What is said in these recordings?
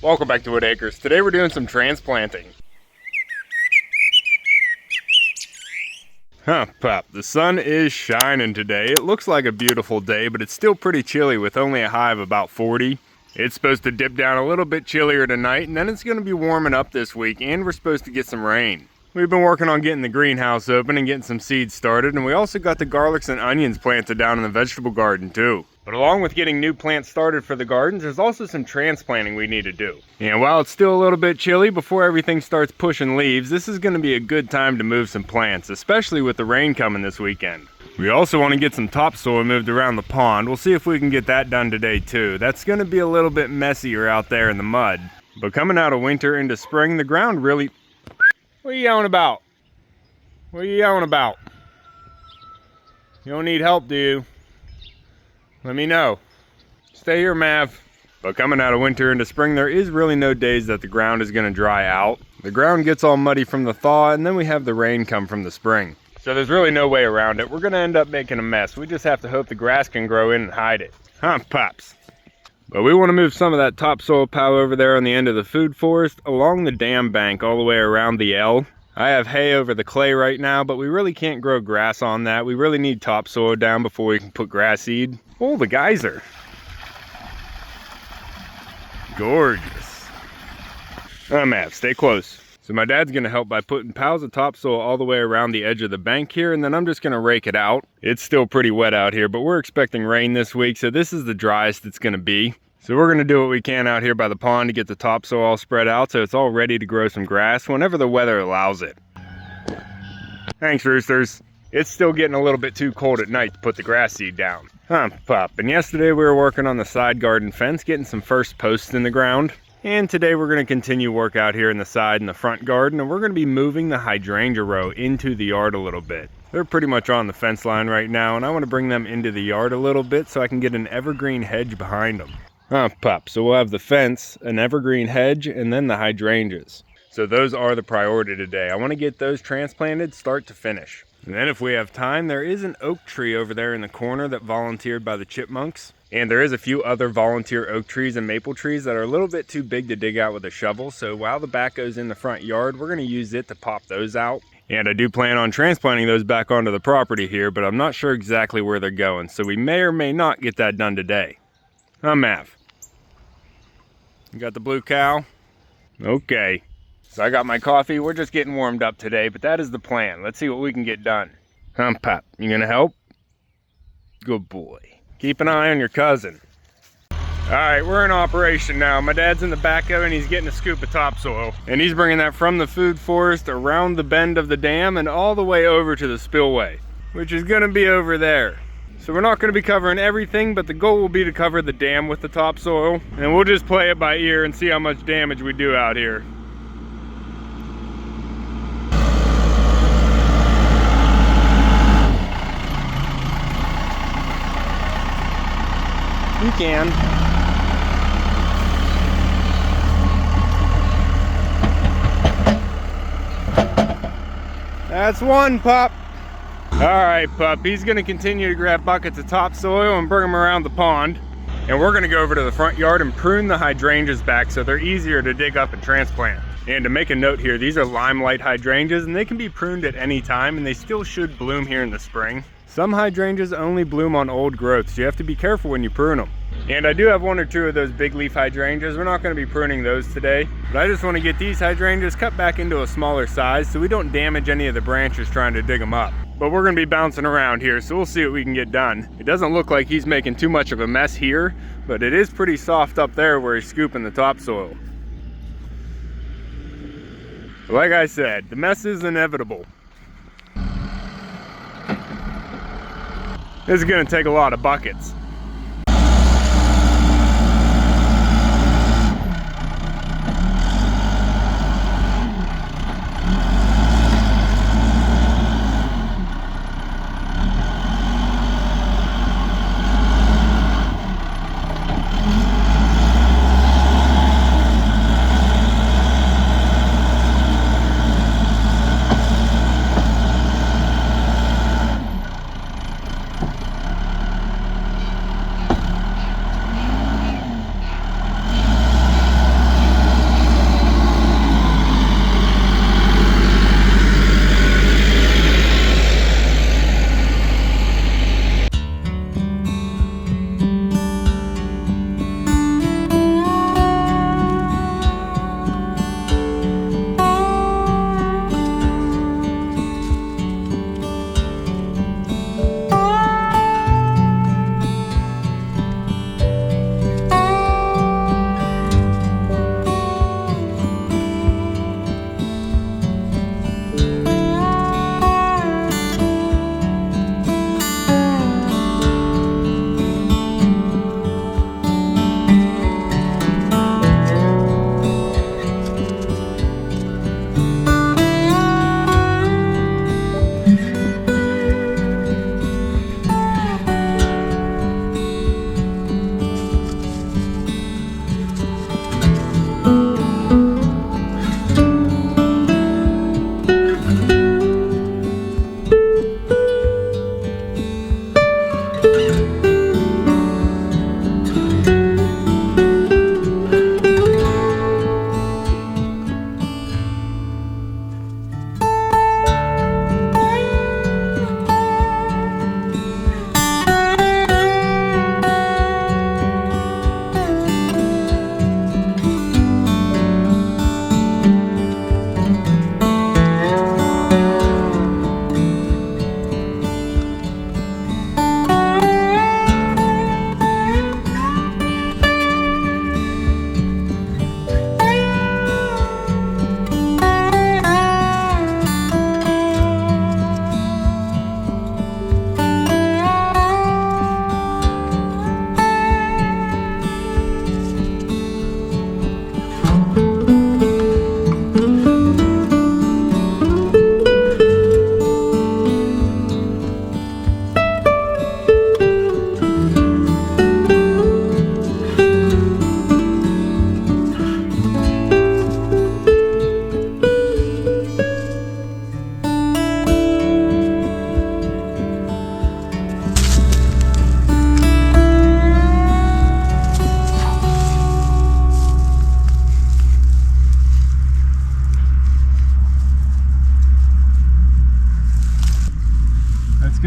Welcome back to Whitt Acres. Today we're doing some transplanting. Pup, the sun is shining today. It looks like a beautiful day, but it's still pretty chilly with only a high of about 40. It's supposed to dip down a little bit chillier tonight, and then it's going to be warming up this week, and we're supposed to get some rain. We've been working on getting the greenhouse open and getting some seeds started, and we also got the garlics and onions planted down in the vegetable garden too. But along with getting new plants started for the gardens, there's also some transplanting we need to do. And while it's still a little bit chilly before everything starts pushing leaves, this is going to be a good time to move some plants, especially with the rain coming this weekend. We also want to get some topsoil moved around the pond. We'll see if we can get that done today too. That's going to be a little bit messier out there in the mud. But coming out of winter into spring, the ground really... What are you yelling about? What are you yelling about? You don't need help, do you? Let me know. Stay here, Mav. But coming out of winter into spring, there is really no days that the ground is going to dry out. The ground gets all muddy from the thaw, and then we have the rain come from the spring. So there's really no way around it. We're going to end up making a mess. We just have to hope the grass can grow in and hide it. Pops? But we want to move some of that topsoil pile over there on the end of the food forest along the dam bank all the way around the L. I have hay over the clay right now, but we really can't grow grass on that. We really need topsoil down before we can put grass seed. Oh, the geyser. Gorgeous. Mav, stay close. So my dad's gonna help by putting piles of topsoil all the way around the edge of the bank here, and then I'm just gonna rake it out. It's still pretty wet out here, but we're expecting rain this week, so this is the driest it's gonna be. So we're gonna do what we can out here by the pond to get the topsoil all spread out so it's all ready to grow some grass whenever the weather allows it. Thanks, roosters. It's still getting a little bit too cold at night to put the grass seed down. Pup. And yesterday we were working on the side garden fence, getting some first posts in the ground. And today we're going to continue work out here in the side and the front garden, and we're going to be moving the hydrangea row into the yard a little bit. They're pretty much on the fence line right now, and I want to bring them into the yard a little bit so I can get an evergreen hedge behind them. Pup. So we'll have the fence, an evergreen hedge, and then the hydrangeas. So those are the priority today. I want to get those transplanted start to finish. And then if we have time, there is an oak tree over there in the corner that volunteered by the chipmunks. And there is a few other volunteer oak trees and maple trees that are a little bit too big to dig out with a shovel. So while the backhoe's in the front yard, we're going to use it to pop those out. And I do plan on transplanting those back onto the property here, but I'm not sure exactly where they're going. So we may or may not get that done today. Mav. You got the blue cow? Okay. So I got my coffee. We're just getting warmed up today, but that is the plan. Let's see what we can get done. Pup, you gonna help? Good boy. Keep an eye on your cousin. All right, we're in operation now. My dad's in the backhoe and he's getting a scoop of topsoil. And he's bringing that from the food forest around the bend of the dam and all the way over to the spillway, which is gonna be over there. So we're not gonna be covering everything, but the goal will be to cover the dam with the topsoil. And we'll just play it by ear and see how much damage we do out here. You can. That's one, Pup. All right, Pup. He's going to continue to grab buckets of topsoil and bring them around the pond. And we're going to go over to the front yard and prune the hydrangeas back so they're easier to dig up and transplant. And to make a note here, these are limelight hydrangeas and they can be pruned at any time and they still should bloom here in the spring. Some hydrangeas only bloom on old growths, so you have to be careful when you prune them. And I do have one or two of those big leaf hydrangeas. We're not going to be pruning those today, but I just want to get these hydrangeas cut back into a smaller size so we don't damage any of the branches trying to dig them up. But we're going to be bouncing around here, so we'll see what we can get done. It doesn't look like he's making too much of a mess here, but it is pretty soft up there where he's scooping the topsoil. Like I said, the mess is inevitable. This is going to take a lot of buckets.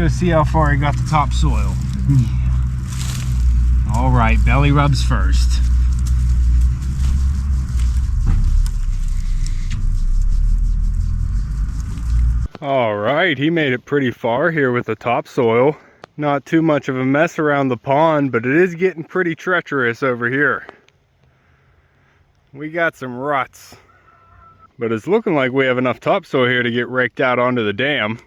go see how far he got the topsoil. All right, belly rubs first. All right, he made it pretty far here with the topsoil. Not too much of a mess around the pond, but it is getting pretty treacherous over here. We got some ruts, but it's looking like we have enough topsoil here to get raked out onto the dam.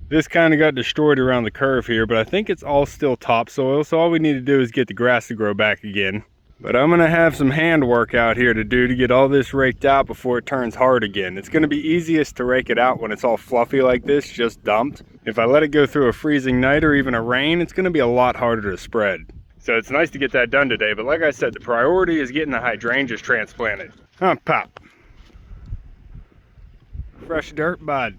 This kind of got destroyed around the curve here, but I think it's all still topsoil, so all we need to do is get the grass to grow back again. But I'm gonna have some hand work out here to do to get all this raked out before it turns hard again. It's gonna be easiest to rake it out when it's all fluffy like this, just dumped. If I let it go through a freezing night or even a rain, it's gonna be a lot harder to spread. So it's nice to get that done today, but like I said, the priority is getting the hydrangeas transplanted. Huh, Pop? Fresh dirt, bud.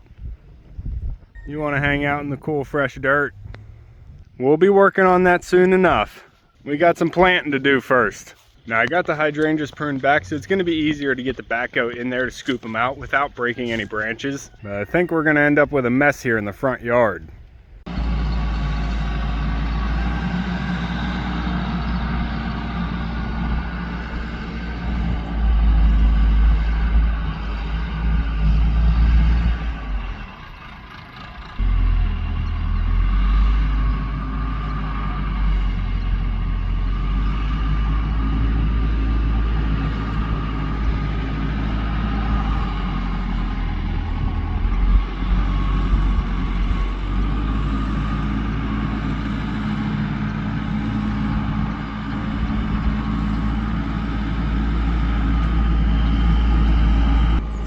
You wanna hang out in the cool, fresh dirt? We'll be working on that soon enough. We got some planting to do first. Now I got the hydrangeas pruned back, so it's gonna be easier to get the backhoe in there to scoop them out without breaking any branches. But I think we're gonna end up with a mess here in the front yard.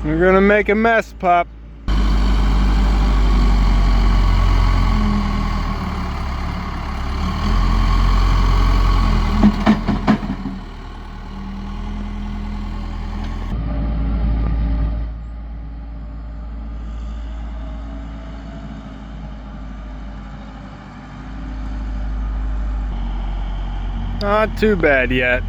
We're gonna make a mess, Pop. Not too bad yet.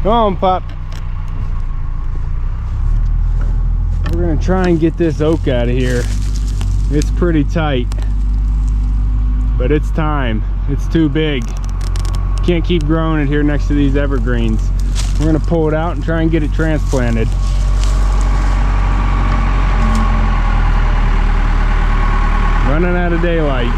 Come on, Pop. We're gonna try and get this oak out of here. It's pretty tight, but it's time. It's too big. Can't keep growing it here next to these evergreens. We're gonna pull it out and try and get it transplanted. Running out of daylight.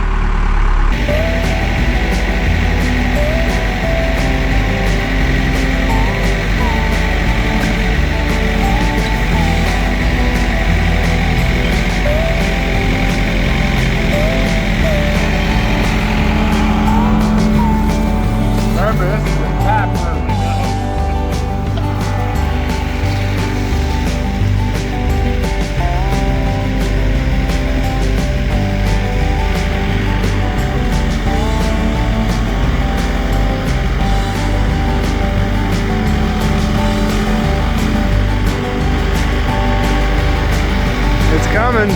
Coming.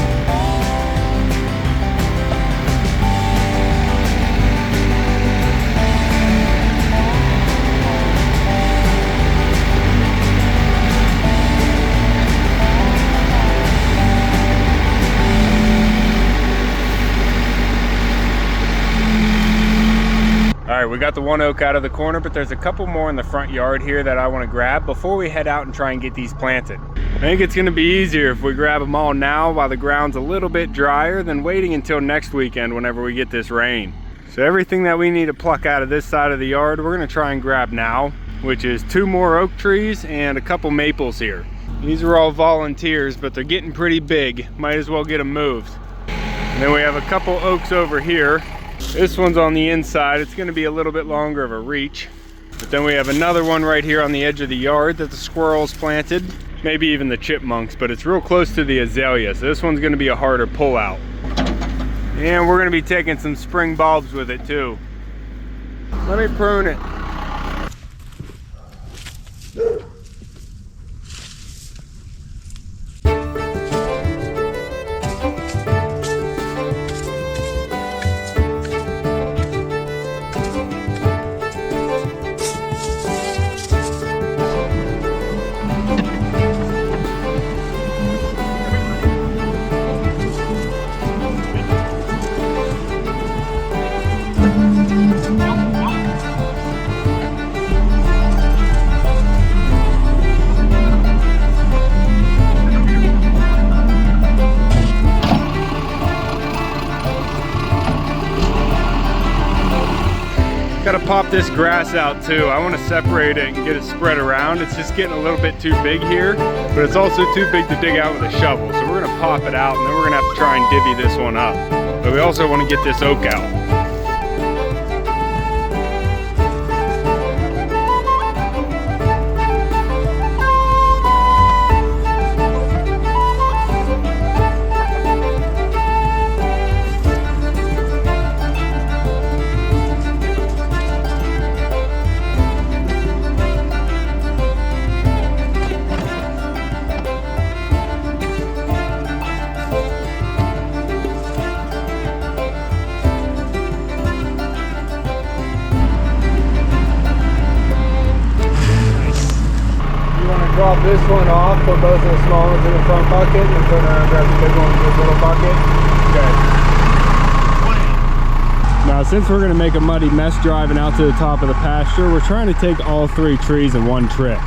All right, we got the one oak out of the corner, but there's a couple more in the front yard here that I want to grab before we head out and try and get these planted. I think it's going to be easier if we grab them all now while the ground's a little bit drier than waiting until next weekend whenever we get this rain. So everything that we need to pluck out of this side of the yard, we're going to try and grab now, which is 2 more oak trees and a couple maples here. These are all volunteers, but they're getting pretty big. Might as well get them moved. And then we have a couple oaks over here. This one's on the inside. It's going to be a little bit longer of a reach. But then we have another one right here on the edge of the yard that the squirrels planted. Maybe even the chipmunks, but it's real close to the azalea. So this one's going to be a harder pull out. And we're going to be taking some spring bulbs with it too. Let me prune it. Gotta pop this grass out too. I want to separate it and get it spread around. It's just getting a little bit too big here, but it's also too big to dig out with a shovel. So we're gonna pop it out and then we're gonna have to try and divvy this one up. But we also want to get this oak out. Drop this one off, put both of the small ones in the front bucket, and then turn around and grab the big one in this little bucket. Okay. Now, since we're going to make a muddy mess driving out to the top of the pasture, we're trying to take all 3 trees in one trip.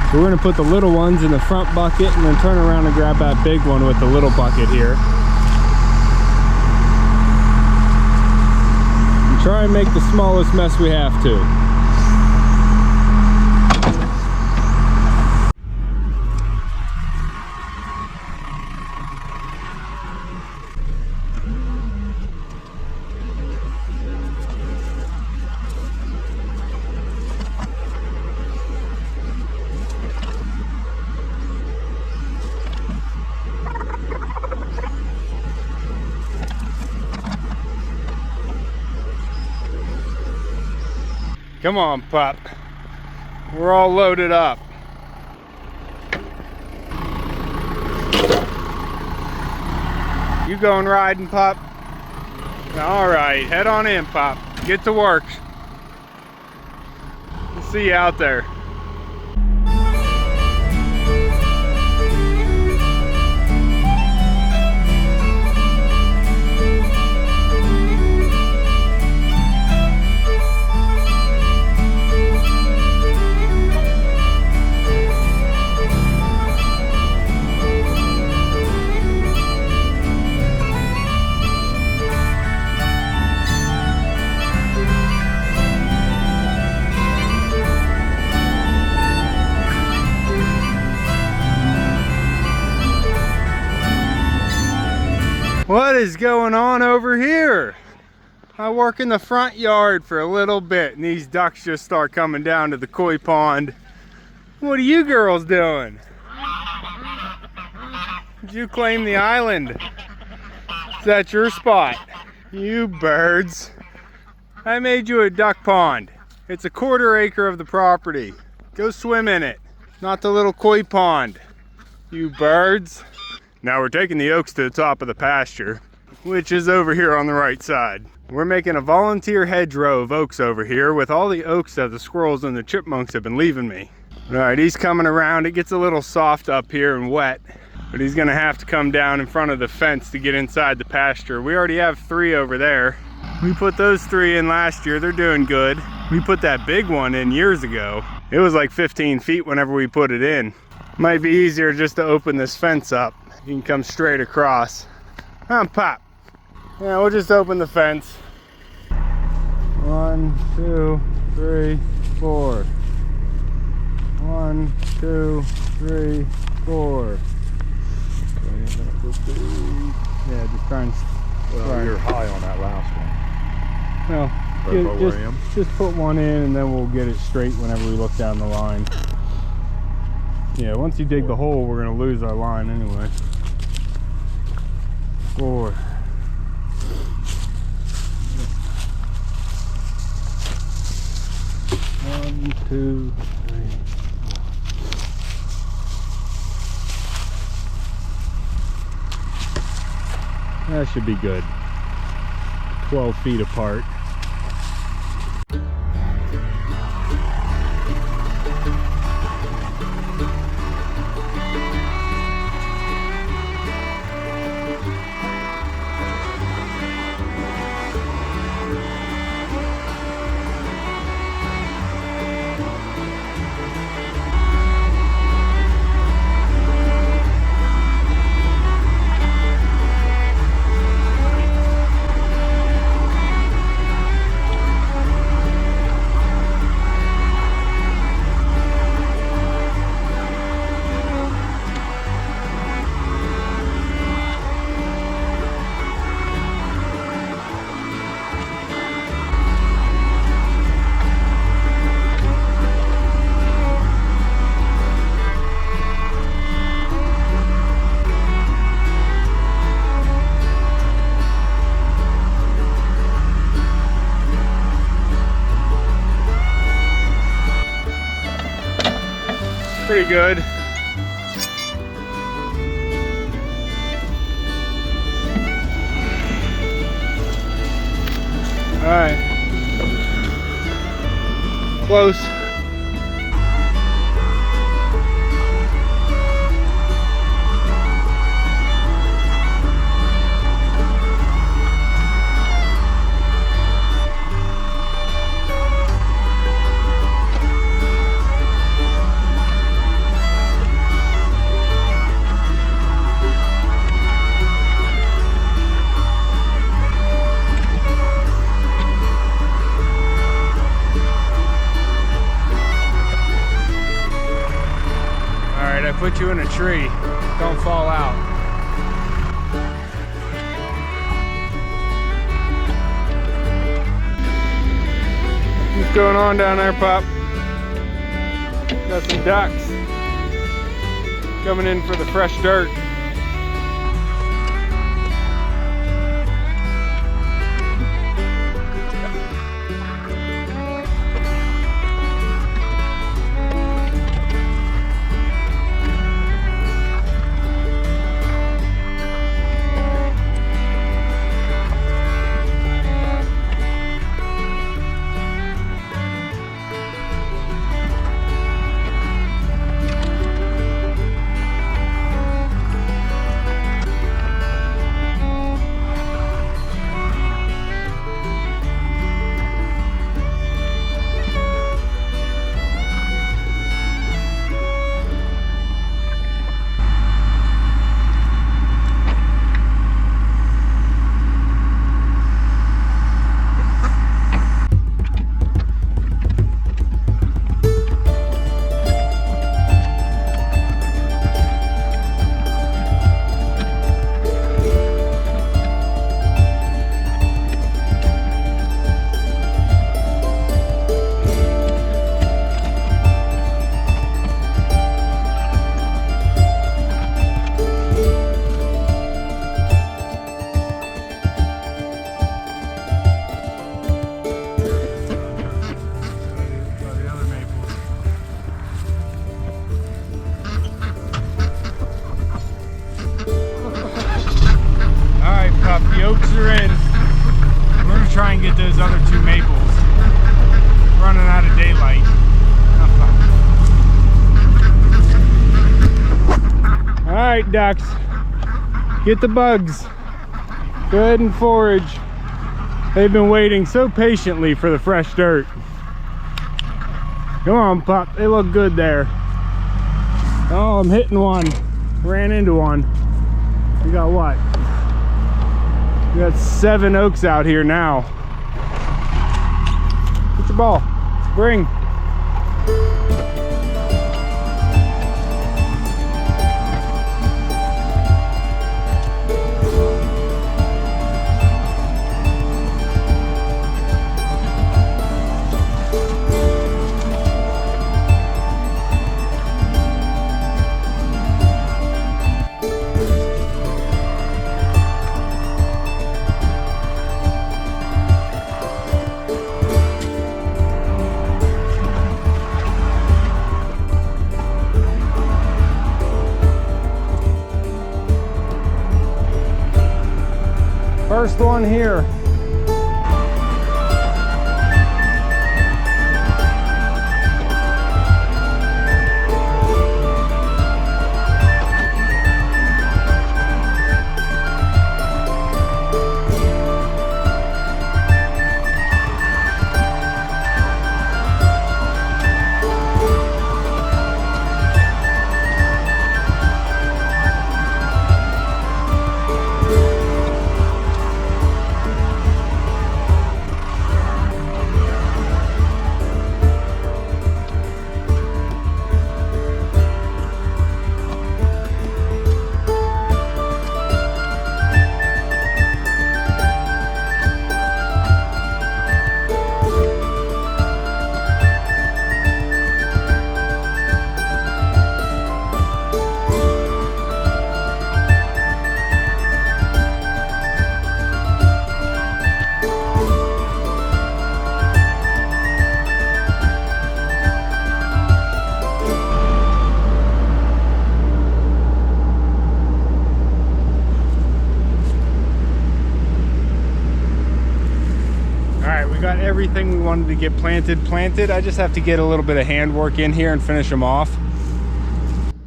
So we're going to put the little ones in the front bucket and then turn around and grab that big one with the little bucket here. And try and make the smallest mess we have to. Come on, pup. We're all loaded up. You going riding, pup? All right, head on in, pup. Get to work. See you out there. What is going on over here? I work in the front yard for a little bit and these ducks just start coming down to the koi pond. What are you girls doing? Did you claim the island? Is that your spot? You birds. I made you a duck pond. It's a 1/4 acre of the property. Go swim in it. Not the little koi pond. You birds. Now we're taking the oaks to the top of the pasture, which is over here on the right side. We're making a volunteer hedgerow of oaks over here with all the oaks that the squirrels and the chipmunks have been leaving me. All right, he's coming around. It gets a little soft up here and wet, but he's gonna have to come down in front of the fence to get inside the pasture. We already have 3 over there. We put those 3 in last year. They're doing good. We put that big one in years ago. It was like 15 feet whenever we put it in. Might be easier just to open this fence up. You can come straight across. Pop. Yeah, we'll just open the fence. 1, 2, 3, 4. 1, 2, 3, 4. Yeah, just try and. Well, you're high on that last No, one. just put one in and then we'll get it straight whenever we look down the line. Yeah, once you dig the hole, we're gonna lose our line anyway. 4. 1, 2, 3. That should be good. 12 feet apart. Pretty good. All right. Close. Put you in a tree. Don't fall out. What's going on down there, Pop? Got some ducks coming in for the fresh dirt. those other 2 maples. Running out of daylight. All right, ducks, get the bugs. Go ahead and forage. They've been waiting so patiently for the fresh dirt. Come on, pup, they look good there. Oh, I'm hitting one. Ran into one. We got what? We got 7 oaks out here now. Get your ball. Bring. First one here. Got everything we wanted to get planted. I just have to get a little bit of handwork in here and finish them off.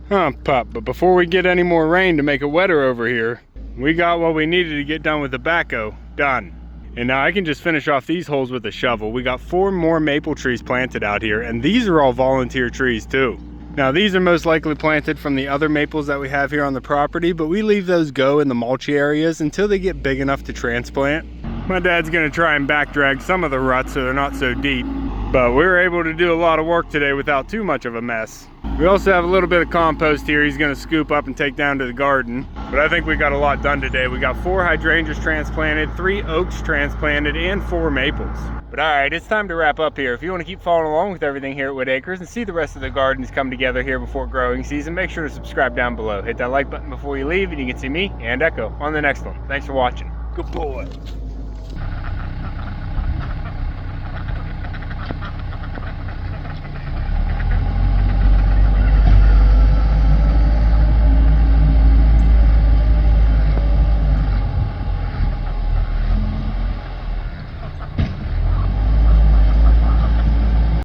Pup, but before we get any more rain to make it wetter over here, we got what we needed to get done with the backhoe done. And now I can just finish off these holes with a shovel. We got 4 more maple trees planted out here, and these are all volunteer trees too. Now these are most likely planted from the other maples that we have here on the property, but we leave those go in the mulchy areas until they get big enough to transplant. My dad's gonna try and back drag some of the ruts so they're not so deep, but we were able to do a lot of work today without too much of a mess. We also have a little bit of compost here he's gonna scoop up and take down to the garden, but I think we got a lot done today. We got 4 hydrangeas transplanted, 3 oaks transplanted, and 4 maples. But all right, it's time to wrap up here. If you want to keep following along with everything here at Whitt Acres and see the rest of the gardens come together here before growing season, make sure to subscribe down below. Hit that like button before you leave and you can see me and Echo on the next one. Thanks for watching. Good boy.